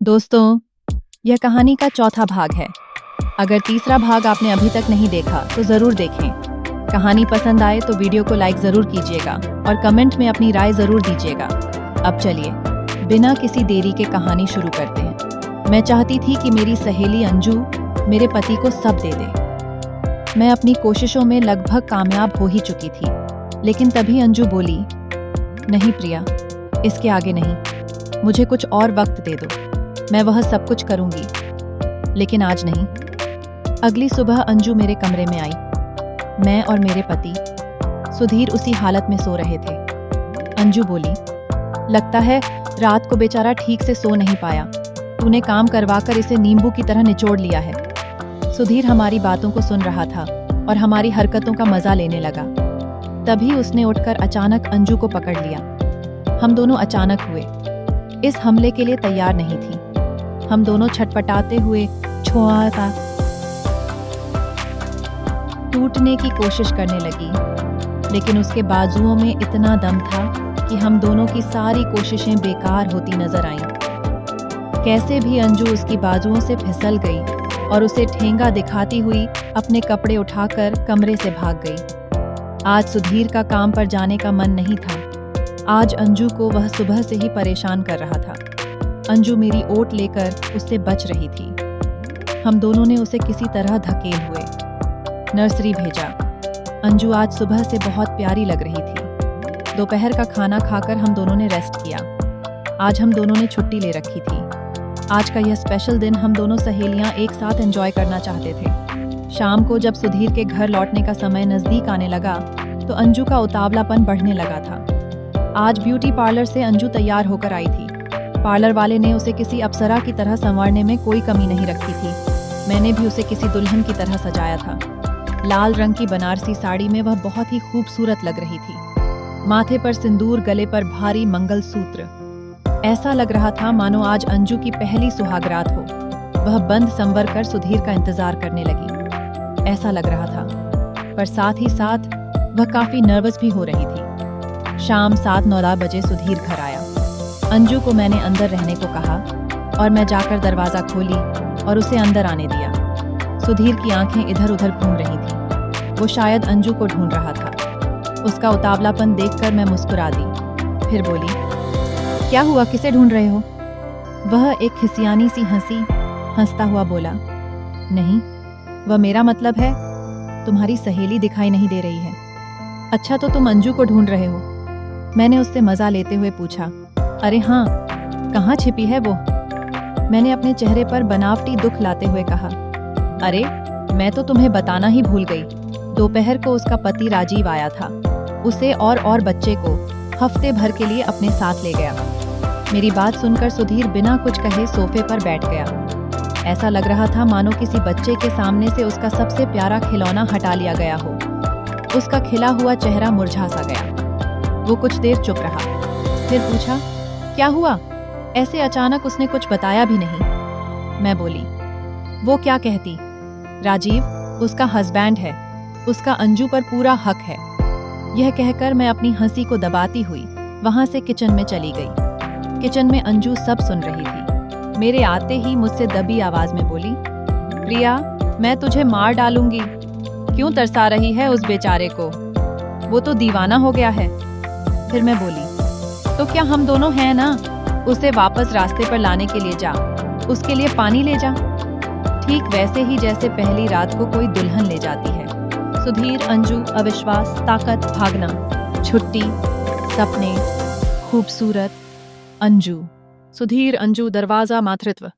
दोस्तों, यह कहानी का चौथा भाग है। अगर तीसरा भाग आपने अभी तक नहीं देखा तो ज़रूर देखें। कहानी पसंद आए तो वीडियो को लाइक ज़रूर कीजिएगा और कमेंट में अपनी राय ज़रूर दीजिएगा। अब चलिए, बिना किसी देरी के कहानी शुरू करते हैं। मैं चाहती थी कि मेरी सहेली अंजू मेरे पति को सब दे दे। मैं अपनी कोशिशों में लगभग कामयाब हो ही चुकी थी, लेकिन तभी अंजू बोली, नहीं प्रिया, इसके आगे नहीं। मुझे कुछ और वक्त दे दो, मैं वह सब कुछ करूंगी, लेकिन आज नहीं। अगली सुबह अंजू मेरे कमरे में आई। मैं और मेरे पति सुधीर उसी हालत में सो रहे थे। अंजू बोली, लगता है रात को बेचारा ठीक से सो नहीं पाया। तूने काम करवाकर इसे नींबू की तरह निचोड़ लिया है। सुधीर हमारी बातों को सुन रहा था और हमारी हरकतों का मजा लेने लगा। तभी उसने उठकर अचानक अंजू को पकड़ लिया। हम दोनों अचानक हुए। इस हमले के लिए तैयार नहीं थी। हम दोनों छटपटाते हुए छुआ टूटने की कोशिश करने लगी, लेकिन उसके बाजुओं में इतना दम था कि हम दोनों की सारी कोशिशें बेकार होती नजर आईं। कैसे भी अंजू उसकी बाजुओं से फिसल गई और उसे ठेंगा दिखाती हुई अपने कपड़े उठाकर कमरे से भाग गई। आज सुधीर का काम पर जाने का मन नहीं था। आज अंजू को वह सुबह से ही परेशान कर रहा था। अंजू मेरी ओट लेकर उससे बच रही थी। हम दोनों ने उसे किसी तरह धकेल हुए नर्सरी भेजा। अंजू आज सुबह से बहुत प्यारी लग रही थी। दोपहर का खाना खाकर हम दोनों ने रेस्ट किया। आज हम दोनों ने छुट्टी ले रखी थी। आज का यह स्पेशल दिन हम दोनों सहेलियां एक साथ एंजॉय करना चाहते थे। शाम को जब सुधीर के घर लौटने का समय नजदीक आने लगा तो अंजू का उतावलापन बढ़ने लगा था। आज ब्यूटी पार्लर से अंजू तैयार होकर आई थी। पार्लर वाले ने उसे किसी अप्सरा की तरह संवारने में कोई कमी नहीं रखी थी। मैंने भी उसे किसी दुल्हन की तरह सजाया था। लाल रंग की बनारसी साड़ी में वह बहुत ही खूबसूरत लग रही थी। माथे पर सिंदूर, गले पर भारी मंगलसूत्र। ऐसा लग रहा था मानो आज अंजू की पहली सुहागरात हो। वह बंद संवर कर सुधीर का इंतजार करने लगी, ऐसा लग रहा था। पर साथ ही साथ वह काफी नर्वस भी हो रही थी। शाम 7-9 बजे सुधीर घर आया। अंजू को मैंने अंदर रहने को कहा और मैं जाकर दरवाजा खोली और उसे अंदर आने दिया। सुधीर की आंखें इधर उधर घूम रही थी। वो शायद अंजू को ढूंढ रहा था। उसका उतावलापन देखकर मैं मुस्कुरा दी। फिर बोली, क्या हुआ, किसे ढूंढ रहे हो? वह एक खिसियानी सी हंसता हुआ बोला, नहीं, वह मेरा मतलब है तुम्हारी सहेली दिखाई नहीं दे रही है। अच्छा, तो तुम अंजू को ढूंढ रहे हो? मैंने उससे मजा लेते हुए पूछा। अरे हाँ, कहाँ छिपी है वो? मैंने अपने चेहरे पर बनावटी दुख लाते हुए कहा। अरे, मैं तो तुम्हें बताना ही भूल गई। दोपहर को उसका पति राजीव आया था। उसे और बच्चे को हफ्ते भर के लिए अपने साथ ले गया। मेरी बात सुनकर सुधीर बिना कुछ कहे सोफे पर बैठ गया। ऐसा लग रहा था मानो किसी बच्चे के सामने से उसका सबसे प्यारा खिलौना हटा लिया गया हो। उसका खिला हुआ चेहरा मुरझा सा गया। वो कुछ देर चुप रहा, फिर पूछा, क्या हुआ? ऐसे अचानक उसने कुछ बताया भी नहीं। मैं बोली, वो क्या कहती? राजीव उसका हस्बैंड है, उसका अंजू पर पूरा हक है। यह कहकर मैं अपनी हंसी को दबाती हुई वहां से किचन में चली गई। किचन में अंजू सब सुन रही थी। मेरे आते ही मुझसे दबी आवाज में बोली, प्रिया, मैं तुझे मार डालूंगी। क्यों तरसा रही है उस बेचारे को? वो तो दीवाना हो गया है। फिर मैं बोली, तो क्या हम दोनों हैं ना? उसे वापस रास्ते पर लाने के लिए जा, उसके लिए पानी ले जा। ठीक वैसे ही जैसे पहली रात को कोई दुल्हन ले जाती है। सुधीर, अंजू, अविश्वास, ताकत, भागना, छुट्टी, सपने, खूबसूरत अंजू। सुधीर, अंजू, दरवाजा, मातृत्व।